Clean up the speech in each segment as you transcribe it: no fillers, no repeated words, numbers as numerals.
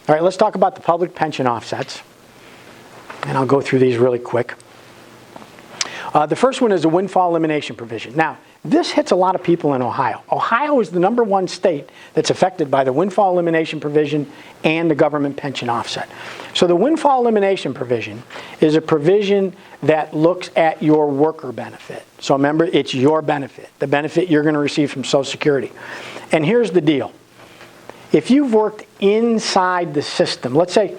All right, let's talk about the public pension offsets. And I'll go through these really quick. The first one is a windfall elimination provision. Now, this hits a lot of people in Ohio. Ohio is the #1 state that's affected by the windfall elimination provision and the government pension offset. So the windfall elimination provision is a provision that looks at your worker benefit. So remember, it's your benefit, the benefit you're going to receive from Social Security. And here's the deal. If you've worked inside the system, let's say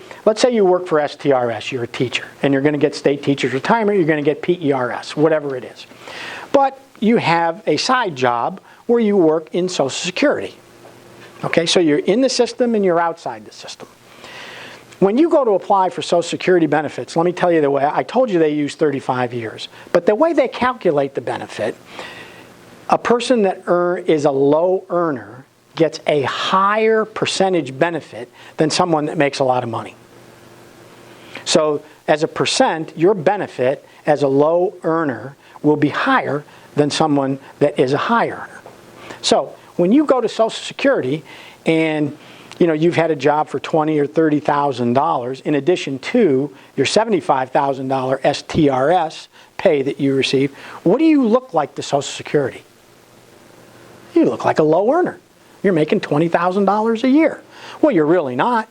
you work for STRS, you're a teacher, and you're going to get state teachers retirement, you're going to get PERS, whatever it is. But you have a side job where you work in Social Security. Okay, so you're in the system and you're outside the system. When you go to apply for Social Security benefits, let me tell you the way, I told you they use 35 years, but the way they calculate the benefit, a person that is a low earner gets a higher percentage benefit than someone that makes a lot of money. So as a percent, your benefit as a low earner will be higher than someone that is a high earner. So when you go to Social Security and you've had a job for $20,000 or $30,000 in addition to your $75,000 STRS pay that you receive, what do you look like to Social Security? You look like a low earner. You're making $20,000 a year. Well, you're really not.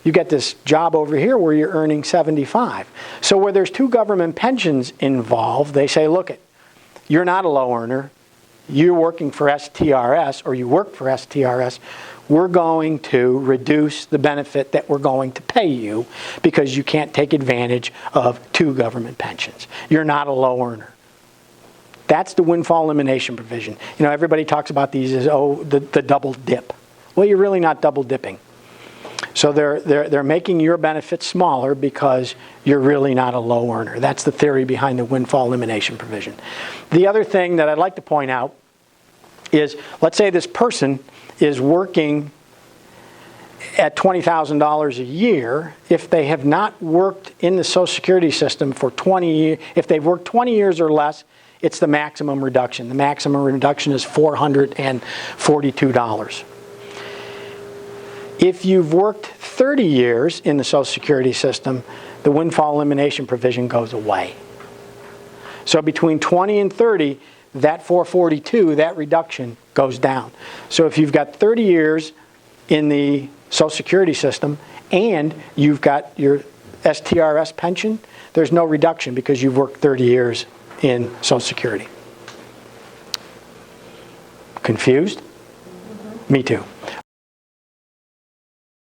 You get this job over here where you're earning 75. So where there's two government pensions involved, they say, look, you're not a low earner. You're working for STRS, or you work for STRS. We're going to reduce the benefit that we're going to pay you because you can't take advantage of two government pensions. You're not a low earner. That's the windfall elimination provision. Everybody talks about these as, the double dip. Well, you're really not double dipping. So they're making your benefits smaller because you're really not a low earner. That's the theory behind the windfall elimination provision. The other thing that I'd like to point out is, let's say this person is working at $20,000 a year. If they have not worked in the Social Security system for 20 years, if they've worked 20 years or less, it's the maximum reduction. The maximum reduction is $442. If you've worked 30 years in the Social Security system, the windfall elimination provision goes away. So between 20 and 30, that $442, that reduction goes down. So if you've got 30 years in the Social Security system and you've got your STRS pension, there's no reduction because you've worked 30 years in Social Security. Confused? Me too.